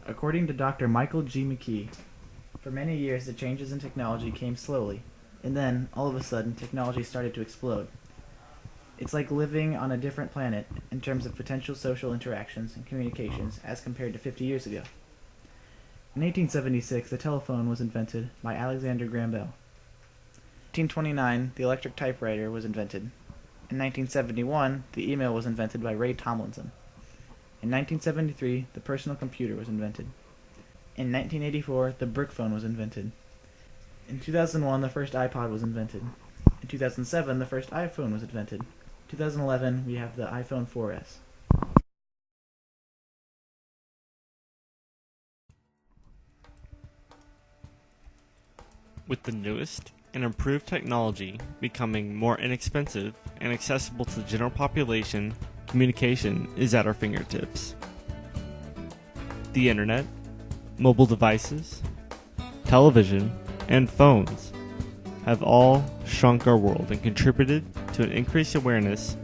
According to Dr. Michael G. McKee, for many years the changes in technology came slowly, and then, all of a sudden, technology started to explode. It's like living on a different planet in terms of potential social interactions and communications as compared to 50 years ago. In 1876, the telephone was invented by Alexander Graham Bell. In 1829, the electric typewriter was invented. In 1971, the email was invented by Ray Tomlinson. In 1973, the personal computer was invented. In 1984, the brick phone was invented. In 2001, the first iPod was invented. In 2007, the first iPhone was invented. In 2011, we have the iPhone 4S. With the newest and improved technology becoming more inexpensive and accessible to the general population, communication is at our fingertips. The internet, mobile devices, television, and phones have all shrunk our world and contributed to an increased awareness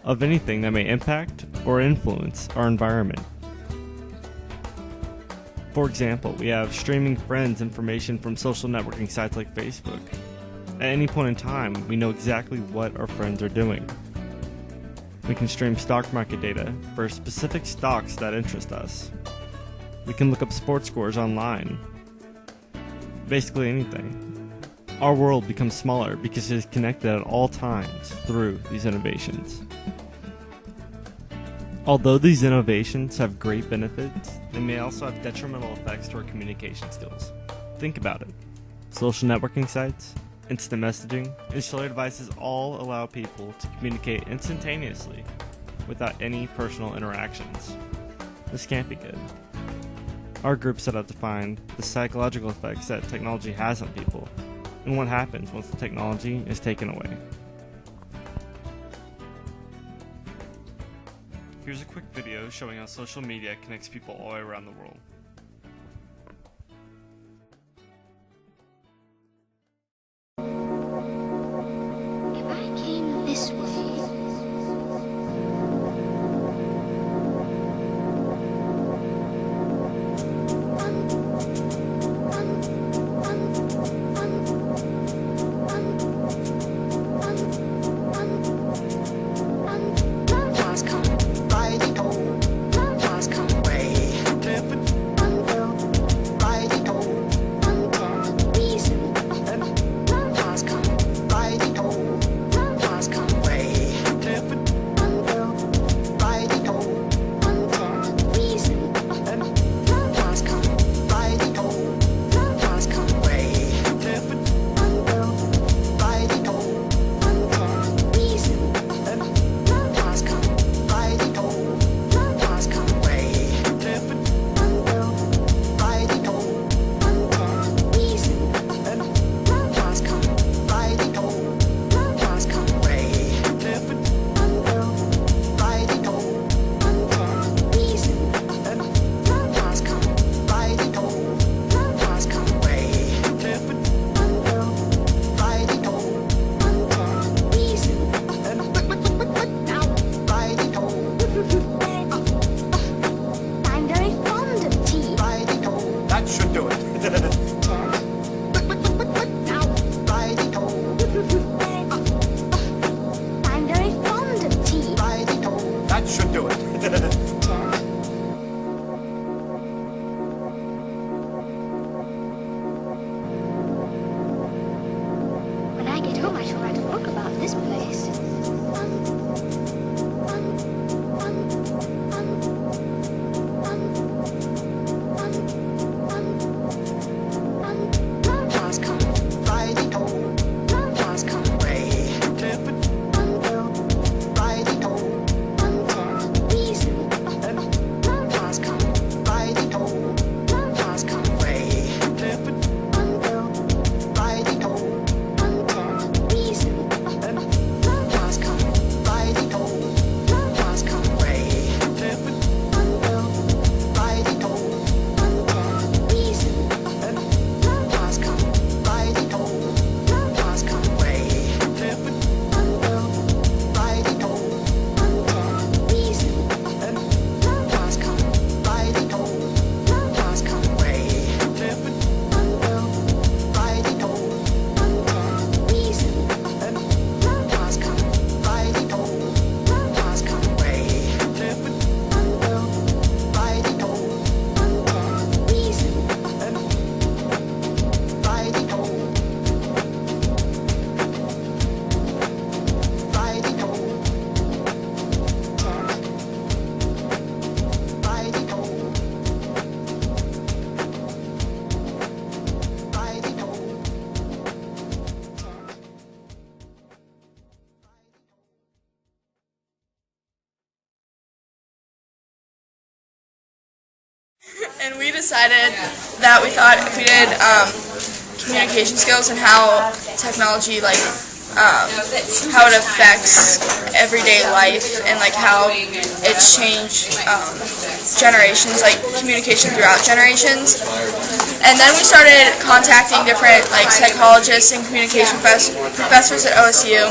of anything that may impact or influence our environment. For example, we have streaming friends information from social networking sites like Facebook. At any point in time, we know exactly what our friends are doing. We can stream stock market data for specific stocks that interest us. We can look up sports scores online. Basically anything. Our world becomes smaller because it is connected at all times through these innovations. Although these innovations have great benefits, they may also have detrimental effects to our communication skills. Think about it. Social networking sites, instant messaging, and cellular devices all allow people to communicate instantaneously without any personal interactions. This can't be good. Our group set out to find the psychological effects that technology has on people and what happens once the technology is taken away. Here's a quick video showing how social media connects people all the way around the world. If I came this way, when I get home, I shall write a book about this place. Reason. And we decided that we thought if we did communication skills and how technology, how it affects everyday life and how it's changed generations, like communication throughout generations. And then we started contacting different psychologists and communication professors at OSU,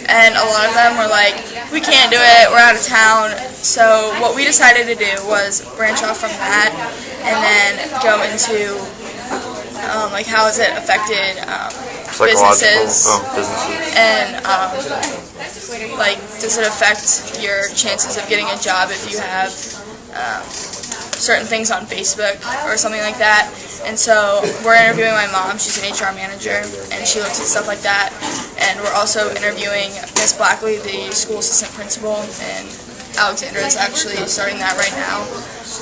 and a lot of them were like, we can't do it, we're out of town. So what we decided to do was branch off from that and then go into how has it affected businesses, and does it affect your chances of getting a job if you have certain things on Facebook or something like that. And so we're interviewing my mom, she's an HR manager, and she looks at stuff like that. And we're also interviewing Miss Blackley, the school assistant principal, and Alexandra is actually starting that right now.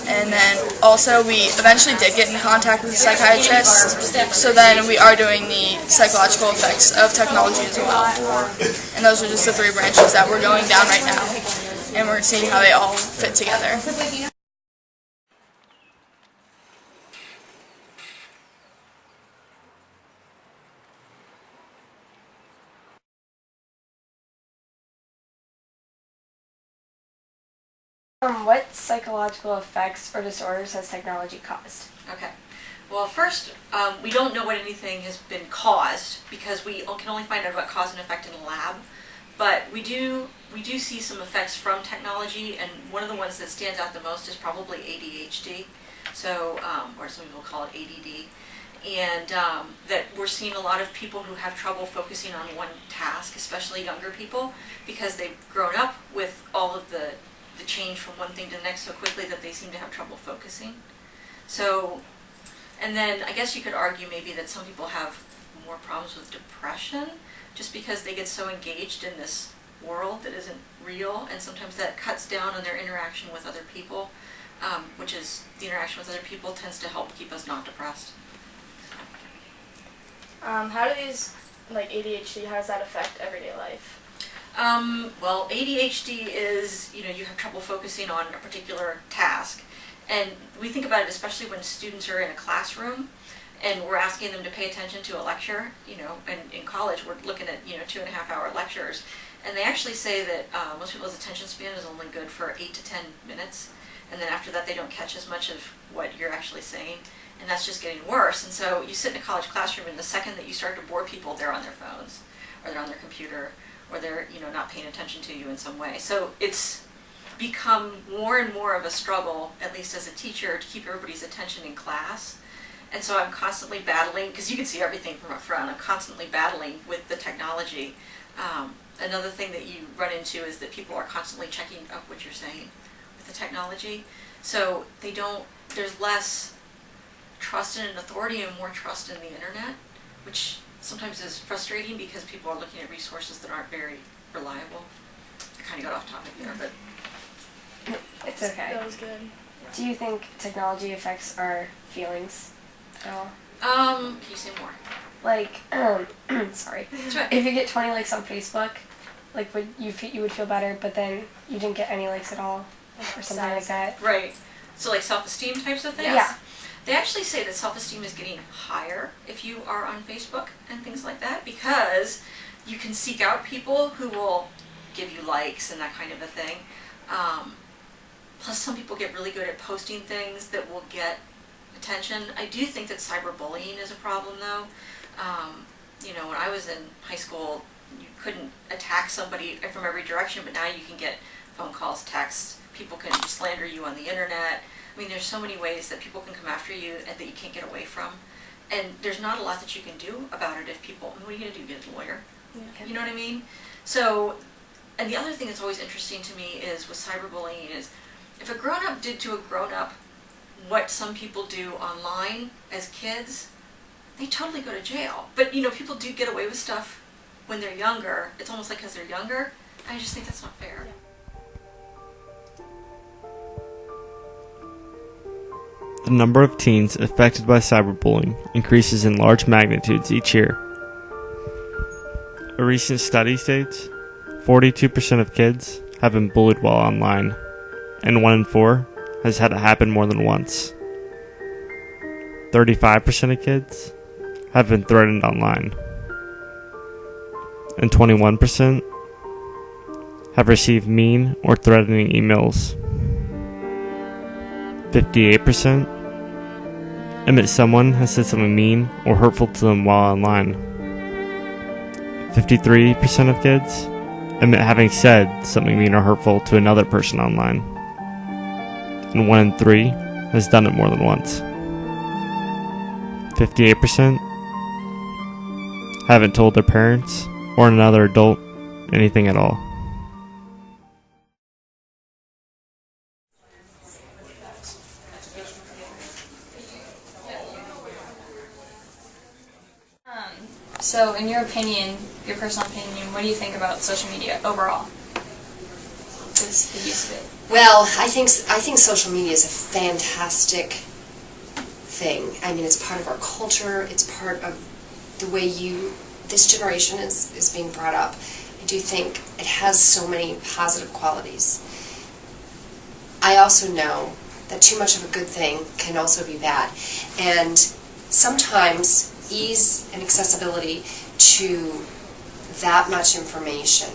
And then also we eventually did get in contact with a psychiatrist, so then we are doing the psychological effects of technology as well. And those are just the 3 branches that we're going down right now, and we're seeing how they all fit together. What psychological effects or disorders has technology caused? Okay. Well, first, we don't know what anything has been caused because we can only find out about cause and effect in a lab. But we do see some effects from technology, and one of the ones that stands out the most is probably ADHD. So, or some people call it ADD. And that we're seeing a lot of people who have trouble focusing on one task, especially younger people, because they've grown up with all of the change from one thing to the next so quickly that they seem to have trouble focusing. So, and then I guess you could argue maybe that some people have more problems with depression just because they get so engaged in this world that isn't real, and sometimes that cuts down on their interaction with other people, which is the interaction with other people tends to help keep us not depressed. How do these, ADHD, how does that affect everyday life? Well, ADHD is, you have trouble focusing on a particular task. And we think about it especially when students are in a classroom and we're asking them to pay attention to a lecture, and in college we're looking at, 2.5-hour lectures. And they actually say that most people's attention span is only good for 8 to 10 minutes. And then after that they don't catch as much of what you're actually saying. And that's just getting worse. And so you sit in a college classroom, and the second that you start to bore people, they're on their phones or they're on their computer, or they're not paying attention to you in some way. So it's become more and more of a struggle, at least as a teacher, to keep everybody's attention in class. And so I'm constantly battling, because you can see everything from up front, I'm constantly battling with the technology. Another thing that you run into is that people are constantly checking up what you're saying with the technology. So there's less trust in an authority and more trust in the internet, which sometimes is frustrating because people are looking at resources that aren't very reliable. I kind of got off topic there, but it's okay. That was good. Do you think technology affects our feelings at all? Can you say more? Sorry. If you get 20 likes on Facebook, you would feel better, but then you didn't get any likes at all, or something like that. Right. So self-esteem types of things? Yeah. They actually say that self-esteem is getting higher if you are on Facebook and things like that, because you can seek out people who will give you likes and that kind of a thing. Plus some people get really good at posting things that will get attention. I do think that cyberbullying is a problem though. When I was in high school, you couldn't attack somebody from every direction, but now you can get phone calls, texts, people can slander you on the internet. I mean, there's so many ways that people can come after you and that you can't get away from. And there's not a lot that you can do about it if people, what are you going to do, get a lawyer? Okay. You know what I mean? So, and the other thing that's always interesting to me is with cyberbullying is, if a grown-up did to a grown-up what some people do online as kids, they totally go to jail. But, people do get away with stuff when they're younger. It's almost like because they're younger. I just think that's not fair. The number of teens affected by cyberbullying increases in large magnitudes each year. A recent study states 42% of kids have been bullied while online, and 1 in 4 has had it happen more than once. 35% of kids have been threatened online, and 21% have received mean or threatening emails. 58% admit someone has said something mean or hurtful to them while online. 53% of kids admit having said something mean or hurtful to another person online. And 1 in 3 has done it more than once. 58% haven't told their parents or another adult anything at all. So, in your opinion, your personal opinion, what do you think about social media overall? Just the use of it. Well, I think social media is a fantastic thing. I mean, it's part of our culture. It's part of the way this generation is being brought up. I do think it has so many positive qualities. I also know that too much of a good thing can also be bad. And sometimes ease and accessibility to that much information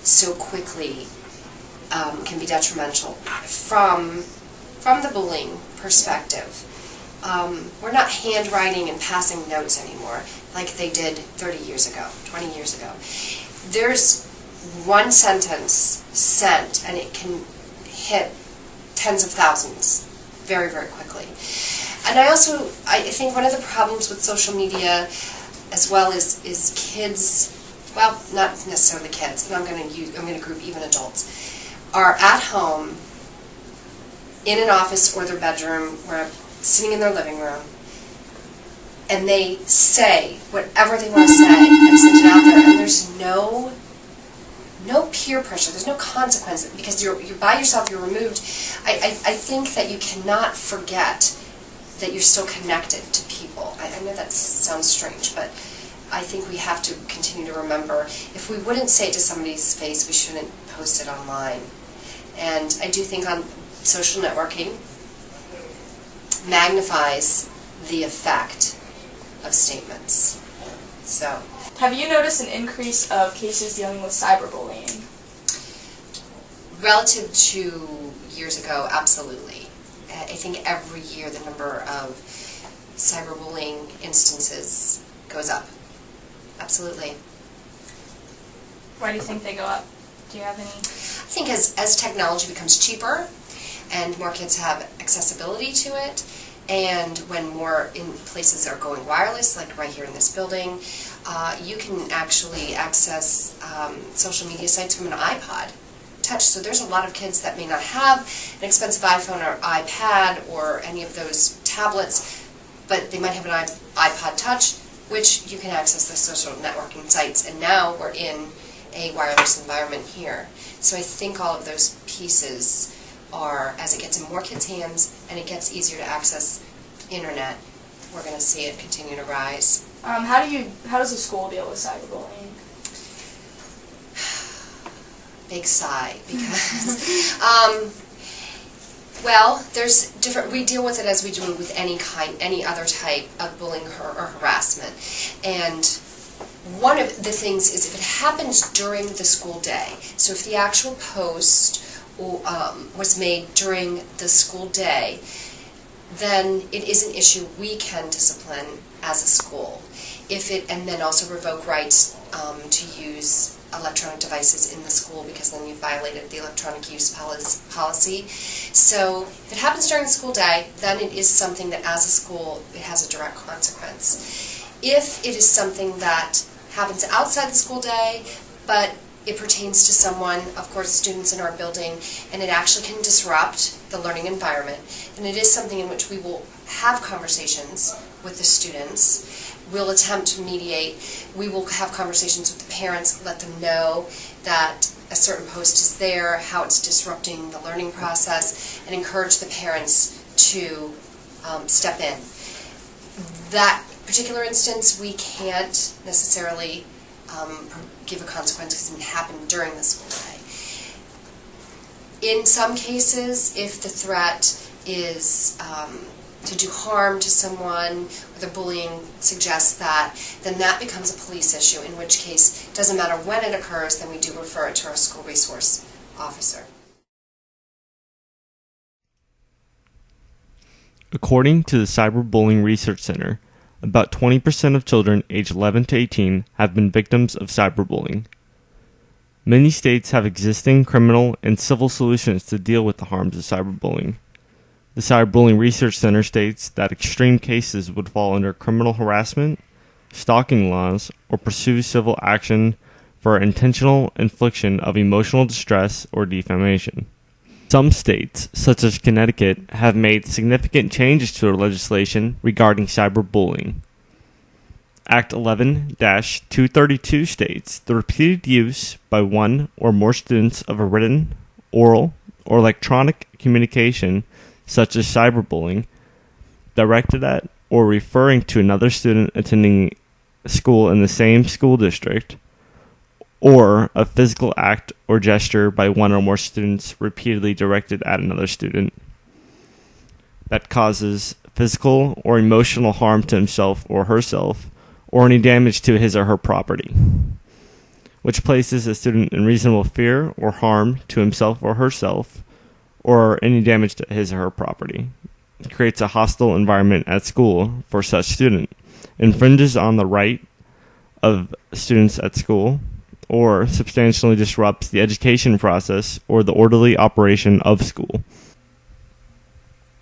so quickly can be detrimental from the bullying perspective. We're not handwriting and passing notes anymore like they did 30 years ago, 20 years ago. There's one sentence sent and it can hit tens of thousands very, very quickly. And I think one of the problems with social media as well is kids, well, not necessarily kids, but I'm going to group even adults, are at home in an office or their bedroom or sitting in their living room, and they say whatever they want to say and send it out there, and there's no peer pressure, there's no consequence, because you're by yourself, you're removed. I think that you cannot forget that you're still connected to people. I know that sounds strange, but I think we have to continue to remember, if we wouldn't say it to somebody's face, we shouldn't post it online. And I do think on social networking magnifies the effect of statements. So, Have you noticed an increase of cases dealing with cyberbullying? relative to years ago, absolutely. I think every year the number of cyberbullying instances goes up. Absolutely. Why do you think they go up? Do you have any? I think as technology becomes cheaper and more kids have accessibility to it, and when more in places are going wireless, like right here in this building, you can actually access social media sites from an iPod Touch. So there's a lot of kids that may not have an expensive iPhone or iPad or any of those tablets, but they might have an iPod Touch, which you can access the social networking sites. And now we're in a wireless environment here. So I think all of those pieces are, as it gets in more kids' hands and it gets easier to access the internet, we're going to see it continue to rise. How does a school deal with cyberbullying? Big sigh, because well, there's different. We deal with it as we do with any other type of bullying or harassment. And one of the things is if it happens during the school day. So if the actual post was made during the school day, then it is an issue we can discipline as a school. And then also revoke rights to use electronic devices in the school, because then you violated the electronic use policy. So if it happens during the school day, then it is something that as a school it has a direct consequence. If it is something that happens outside the school day, but it pertains to someone, of course students in our building, and it actually can disrupt the learning environment, and it is something in which we will have conversations with the students. We'll attempt to mediate. We will have conversations with the parents, let them know that a certain post is there, how it's disrupting the learning process, and encourage the parents to step in. That particular instance, we can't necessarily give a consequence because it happened during the school day. In some cases, if the threat is to do harm to someone, or the bullying suggests that, then that becomes a police issue, in which case, it doesn't matter when it occurs, then we do refer it to our school resource officer. According to the Cyberbullying Research Center, about 20% of children aged 11 to 18 have been victims of cyberbullying. Many states have existing criminal and civil solutions to deal with the harms of cyberbullying. The Cyberbullying Research Center states that extreme cases would fall under criminal harassment, stalking laws, or pursue civil action for intentional infliction of emotional distress or defamation. Some states, such as Connecticut, have made significant changes to their legislation regarding cyberbullying. Act 11-232 states the repeated use by one or more students of a written, oral, or electronic communication such as cyberbullying, directed at or referring to another student attending school in the same school district, or a physical act or gesture by one or more students repeatedly directed at another student that causes physical or emotional harm to himself or herself, or any damage to his or her property, which places a student in reasonable fear or harm to himself or herself, or any damage to his or her property, creates a hostile environment at school for such student, infringes on the right of students at school, or substantially disrupts the education process or the orderly operation of school.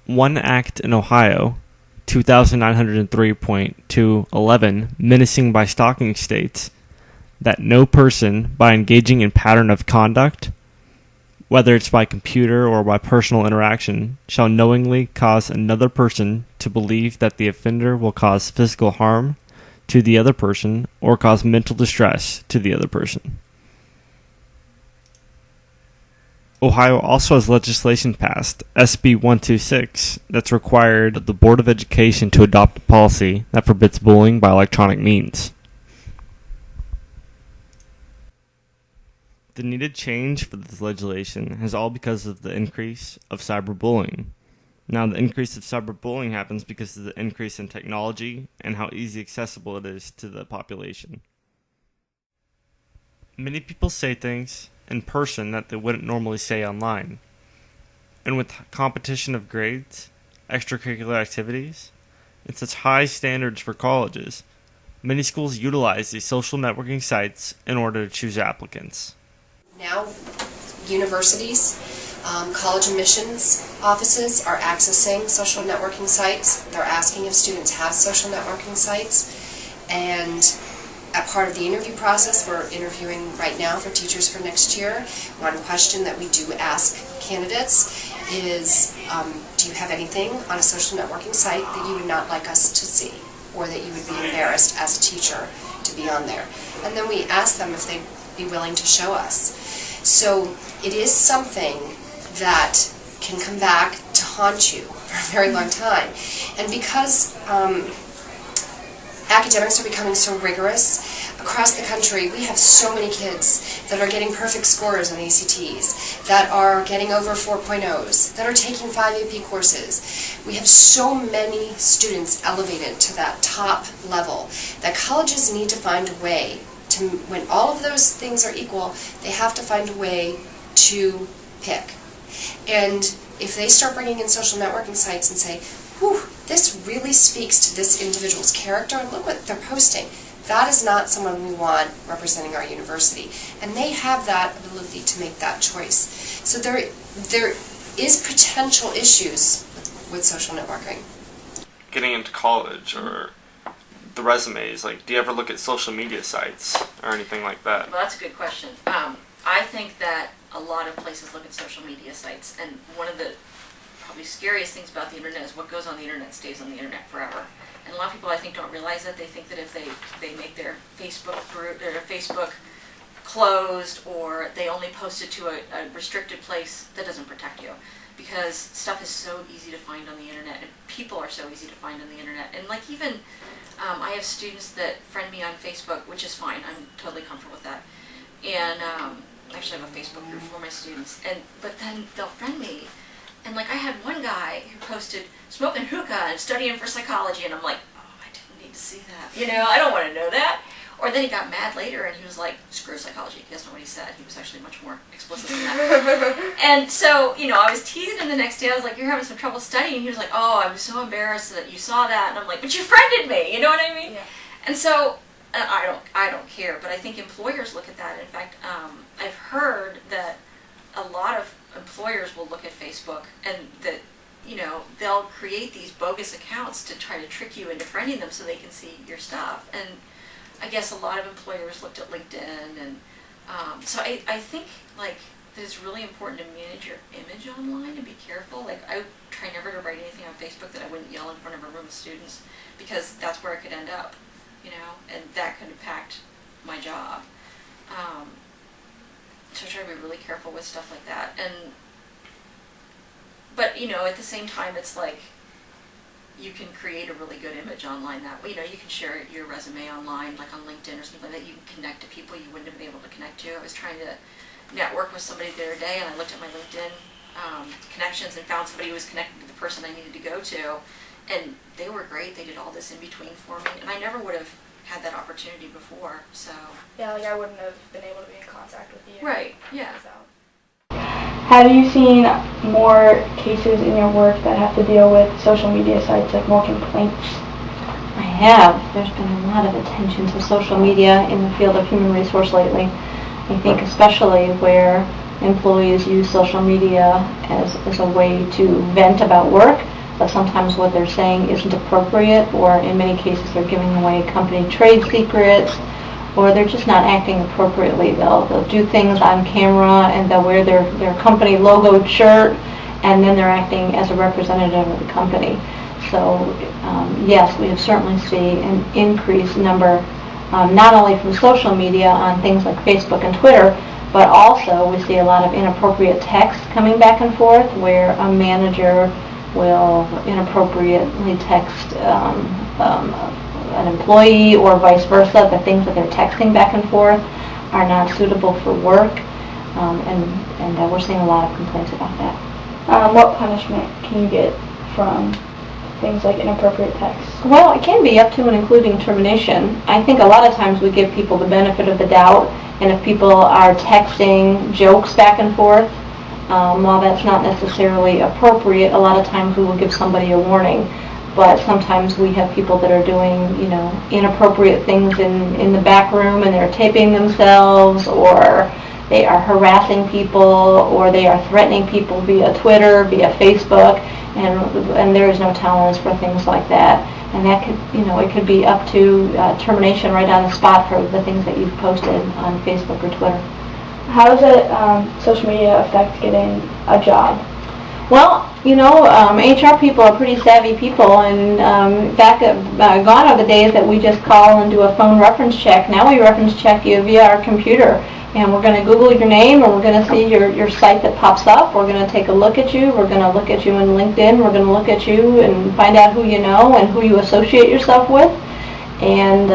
One act in Ohio, 2903.211, menacing by stalking, states that no person, by engaging in pattern of conduct, whether it's by computer or by personal interaction, shall knowingly cause another person to believe that the offender will cause physical harm to the other person or cause mental distress to the other person. Ohio also has legislation passed, SB 126, that's required the Board of Education to adopt a policy that forbids bullying by electronic means. The needed change for this legislation is all because of the increase of cyberbullying. Now, the increase of cyberbullying happens because of the increase in technology and how easy accessible it is to the population. Many people say things in person that they wouldn't normally say online. And with competition of grades, extracurricular activities, and such high standards for colleges, many schools utilize these social networking sites in order to choose applicants. Now, universities, college admissions offices are accessing social networking sites. They're asking if students have social networking sites. And a part of the interview process, we're interviewing right now for teachers for next year. One question that we do ask candidates is, do you have anything on a social networking site that you would not like us to see, or that you would be embarrassed as a teacher to be on there? And then we ask them if they'd be willing to show us. So it is something that can come back to haunt you for a very long time. And because academics are becoming so rigorous, across the country we have so many kids that are getting perfect scores on ACTs, that are getting over 4.0s, that are taking 5 AP courses. We have so many students elevated to that top level that colleges need to find a way to, when all of those things are equal, they have to find a way to pick. And if they start bringing in social networking sites and say, whew, this really speaks to this individual's character, and look what they're posting, that is not someone we want representing our university. And they have that ability to make that choice. So there is potential issues with social networking. Getting into college or the resumes, like, do you ever look at social media sites or anything like that? Well, that's a good question. I think that a lot of places look at social media sites, and one of the probably scariest things about the internet is what goes on the internet stays on the internet forever. And a lot of people, I think, don't realize that. They think that if they make their Facebook group or Facebook closed, or they only post it to a restricted place, that doesn't protect you. Because stuff is so easy to find on the internet, and people are so easy to find on the internet. And like even, I have students that friend me on Facebook, which is fine. I'm totally comfortable with that. And I actually have a Facebook group for my students. But then they'll friend me. And like I had one one guy who posted smoking hookah and studying for psychology, and I'm like, oh, I didn't need to see that. You know, I don't want to know that. Or then he got mad later and he was like, screw psychology. That's not what he said. He was actually much more explicit than that. And so, you know, I was teasing him the next day. I was like, you're having some trouble studying. And he was like, oh, I'm so embarrassed that you saw that. And I'm like, but you friended me. You know what I mean? Yeah. And so I don't care. But I think employers look at that. In fact, I've heard that a lot of employers will look at Facebook and that, you know, they'll create these bogus accounts to try to trick you into friending them so they can see your stuff. And I guess a lot of employers looked at LinkedIn, and so I think like that it's really important to manage your image online and be careful. Like I try never to write anything on Facebook that I wouldn't yell in front of a room of students, because that's where I could end up, you know, and that could impact my job. So I try to be really careful with stuff like that. But you know, at the same time, it's like, you can create a really good image online that way. You know, you can share your resume online, like on LinkedIn or something like that. You can connect to people you wouldn't have been able to connect to. I was trying to network with somebody the other day, and I looked at my LinkedIn connections and found somebody who was connected to the person I needed to go to, and they were great. They did all this in between for me, and I never would have had that opportunity before. So Yeah, like I wouldn't have been able to be in contact with you. right, yeah. So. Have you seen more cases in your work that have to deal with social media sites, like more complaints? I have. There's been a lot of attention to social media in the field of human resource lately. I think especially where employees use social media as a way to vent about work, but sometimes what they're saying isn't appropriate, or in many cases they're giving away company trade secrets, or they're just not acting appropriately. They'll do things on camera and they'll wear their company logoed shirt, and then they're acting as a representative of the company. So yes, we have certainly seen an increased number, not only from social media on things like Facebook and Twitter, but also we see a lot of inappropriate text coming back and forth, where a manager will inappropriately text an employee, or vice versa. The things that they're texting back and forth are not suitable for work, and we're seeing a lot of complaints about that. What punishment can you get from things like inappropriate text? Well, it can be up to and including termination. I think a lot of times we give people the benefit of the doubt, and if people are texting jokes back and forth, while that's not necessarily appropriate, a lot of times we will give somebody a warning. But sometimes we have people that are doing, you know, inappropriate things in the back room, and they're taping themselves, or they are harassing people, or they are threatening people via Twitter, via Facebook, and there is no tolerance for things like that. And that could, you know, it could be up to termination right on the spot for the things that you've posted on Facebook or Twitter. How does social media affect getting a job? Well, you know, HR people are pretty savvy people, and gone are the days that we just call and do a phone reference check. Now we reference check you via our computer, and we're going to Google your name, and we're going to see your site that pops up. We're going to take a look at you. We're going to look at you in LinkedIn. We're going to look at you and find out who you know and who you associate yourself with. And,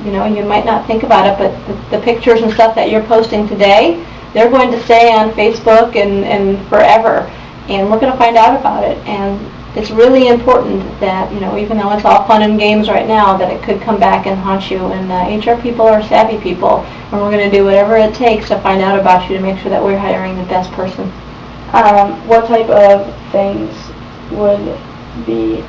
you know, you might not think about it, but the pictures and stuff that you're posting today, they're going to stay on Facebook and forever. And we're going to find out about it. And it's really important that, you know, even though it's all fun and games right now, that it could come back and haunt you. And HR people are savvy people, and we're going to do whatever it takes to find out about you to make sure that we're hiring the best person. What type of things would be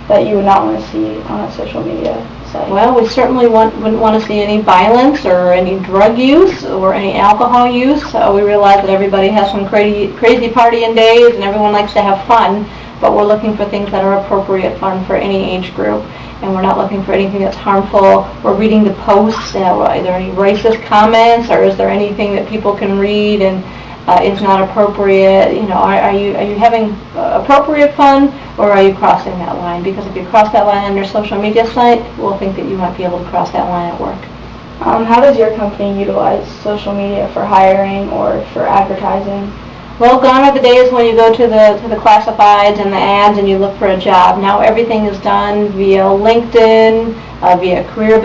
that you would not want to see on a social media site? Well, we certainly wouldn't want to see any violence or any drug use or any alcohol use. We realize that everybody has some crazy partying days and everyone likes to have fun, but we're looking for things that are appropriate fun for any age group, and we're not looking for anything that's harmful. We're reading the posts. Are there any racist comments, or is there anything that people can read and is not appropriate? You know, are you having appropriate fun, or are you crossing that line? Because if you cross that line on your social media site, we'll think that you might be able to cross that line at work. How does your company utilize social media for hiring or for advertising? Well, gone are the days when you go to the classifieds and the ads and you look for a job. Now everything is done via LinkedIn, via Career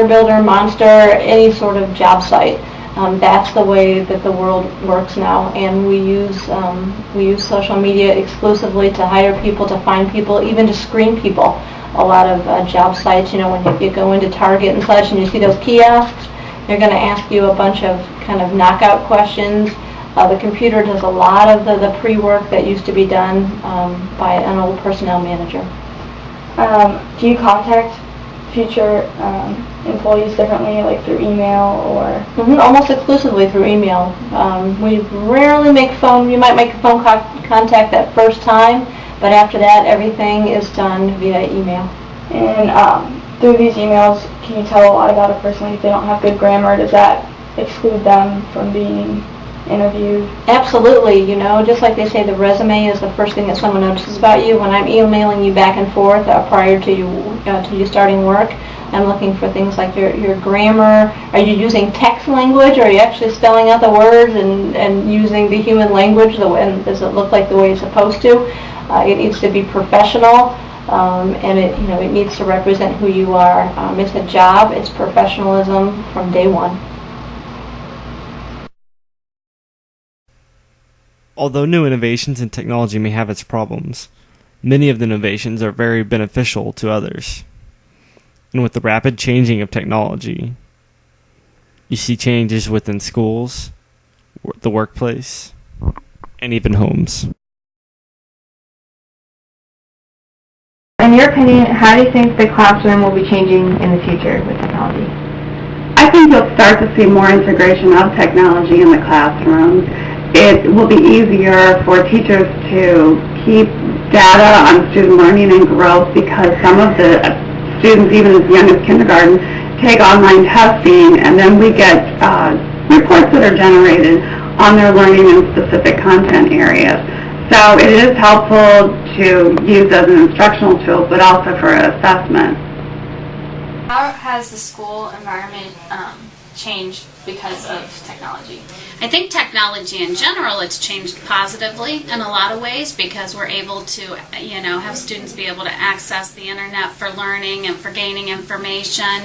Builder, Monster, any sort of job site. That's the way that the world works now, and we use social media exclusively to hire people, to find people, even to screen people. A lot of job sites, when you go into Target and such, and you see those kiosks, they're going to ask you a bunch of kind of knockout questions. The computer does a lot of the pre-work that used to be done by an old personnel manager. Do you contact future employees differently, like through email or? Almost exclusively through email. We rarely make phone. You might make a phone contact that first time, but after that, everything is done via email. And through these emails, can you tell a lot about a person? Like if they don't have good grammar, does that exclude them from being interviewed? Absolutely. Just like they say, the resume is the first thing that someone notices about you. When I'm emailing you back and forth prior to you starting work, I'm looking for things like your grammar. Are you using text language, or are you actually spelling out the words and using the human language? And does it look like the way it's supposed to? It needs to be professional, and it needs to represent who you are. It's a job. It's professionalism from day one. Although new innovations in technology may have its problems, many of the innovations are very beneficial to others. And with the rapid changing of technology, you see changes within schools, the workplace, and even homes. In your opinion, how do you think the classroom will be changing in the future with technology? I think you'll start to see more integration of technology in the classrooms. It will be easier for teachers to keep data on student learning and growth, because some of the students, even as young as kindergarten, take online testing, and then we get reports that are generated on their learning in specific content areas. So it is helpful to use as an instructional tool, but also for assessment. How has the school environment changed because of technology? I think technology in general, it's changed positively in a lot of ways, because we're able to, have students be able to access the internet for learning and for gaining information.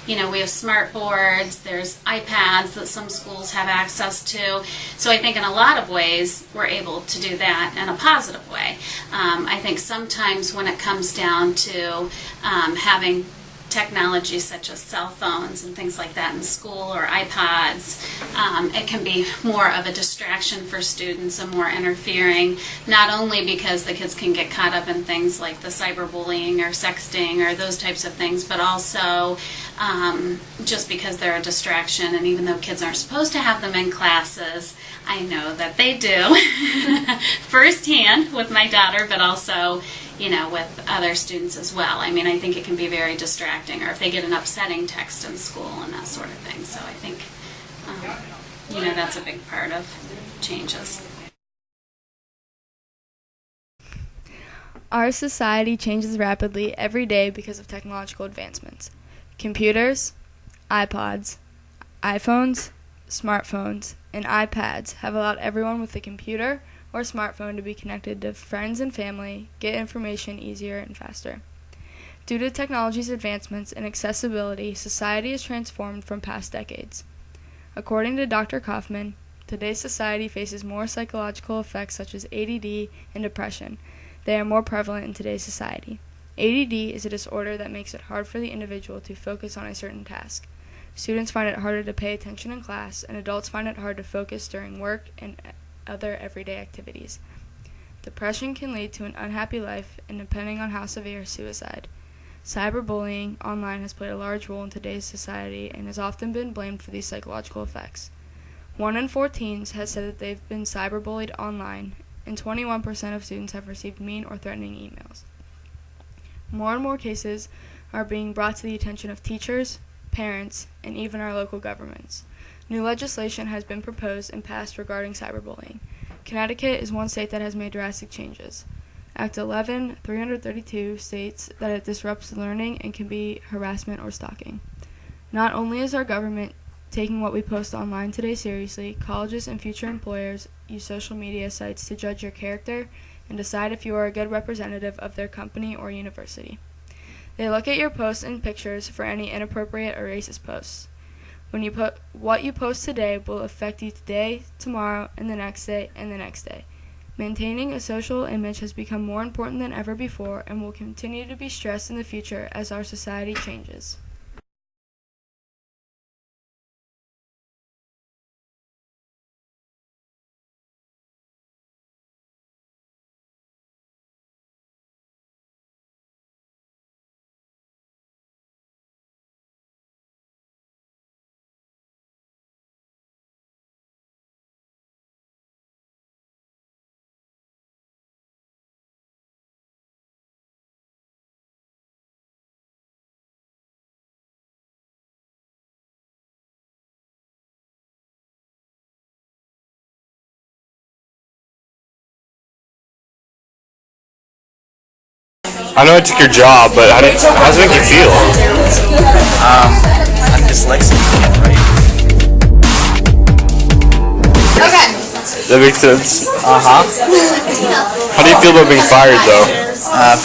We have smart boards, there's iPads that some schools have access to. So I think in a lot of ways we're able to do that in a positive way. I think sometimes when it comes down to having technology such as cell phones and things like that in school, or iPods, it can be more of a distraction for students and more interfering, not only because the kids can get caught up in things like the cyberbullying or sexting or those types of things, but also just because they're a distraction. And even though kids aren't supposed to have them in classes, I know that they do firsthand with my daughter, but also with other students as well. I think it can be very distracting, or if they get an upsetting text in school and that sort of thing. So I think, that's a big part of changes. Our society changes rapidly every day because of technological advancements. Computers, iPods, iPhones, smartphones, and iPads have allowed everyone with a computer or smartphone to be connected to friends and family, get information easier and faster. Due to technology's advancements and accessibility, society is transformed from past decades. According to Dr. Kaufman, today's society faces more psychological effects such as ADD and depression. They are more prevalent in today's society. ADD is a disorder that makes it hard for the individual to focus on a certain task. Students find it harder to pay attention in class, and adults find it hard to focus during work and other everyday activities. Depression can lead to an unhappy life, and depending on how severe, suicide. Cyberbullying online has played a large role in today's society and has often been blamed for these psychological effects. 1 in 4 teens has said that they've been cyberbullied online, and 21% of students have received mean or threatening emails. More and more cases are being brought to the attention of teachers, parents, and even our local governments. New legislation has been proposed and passed regarding cyberbullying. Connecticut is one state that has made drastic changes. Act 11-332 states that it disrupts learning and can be harassment or stalking. Not only is our government taking what we post online today seriously, colleges and future employers use social media sites to judge your character and decide if you are a good representative of their company or university. They look at your posts and pictures for any inappropriate or racist posts. What you post today will affect you today, tomorrow, and the next day, and the next day. Maintaining a social image has become more important than ever before and will continue to be stressed in the future as our society changes. I know I took your job, but how does it make you feel? I'm dyslexic, I can't write. Okay. That makes sense. Uh-huh. How do you feel about being fired, though?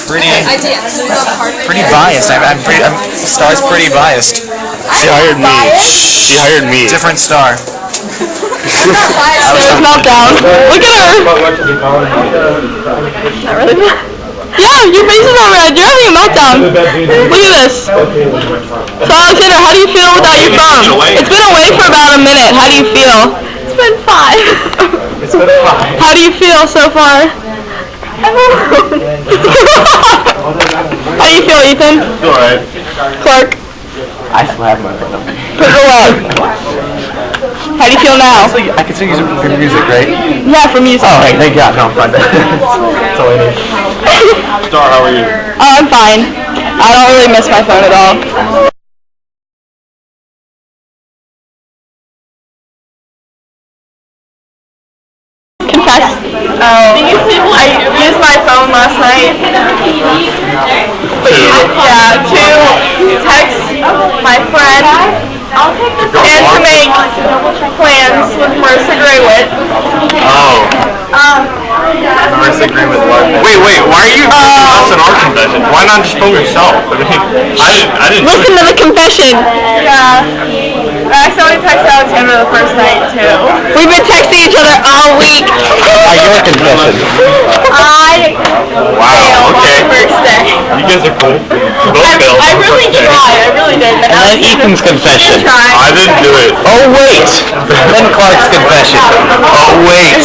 Pretty biased. Star's pretty biased. She hired me. She hired me. Different Star. There's meltdown. Look at her. Not really. Yeah, your face is all red. You're having a meltdown. Look at this. So Alexander, how do you feel without your phone? It's been away for about a minute. How do you feel? It's been 5. It's been 5. How do you feel so far? I'm alone. How do you feel, Ethan? It's alright. Clark? I still have my phone. Put it up. How do you feel now? I can sing you some good music, right? Yeah, for music. Oh, right, thank God. No, I'm fine. That's all I need. Star, how are you? I'm fine. I don't really miss my phone at all. Confess. I used my phone last night. To text my friend and to make plans with Marissa Graywit. Oh. Marissa Graywit what? Wait, why are you texting us in our confession? Why not just phone yourself? I didn't Listen to the confession. Yeah. I accidentally texted Alexander the first night, too. We've been texting each other all week. Your confession. Wow, okay. First day. You guys are cool. Both failed. I really tried. I really did. And then Ethan's confession. I didn't do it. Oh, wait. Then Clark's confession. Oh, wait.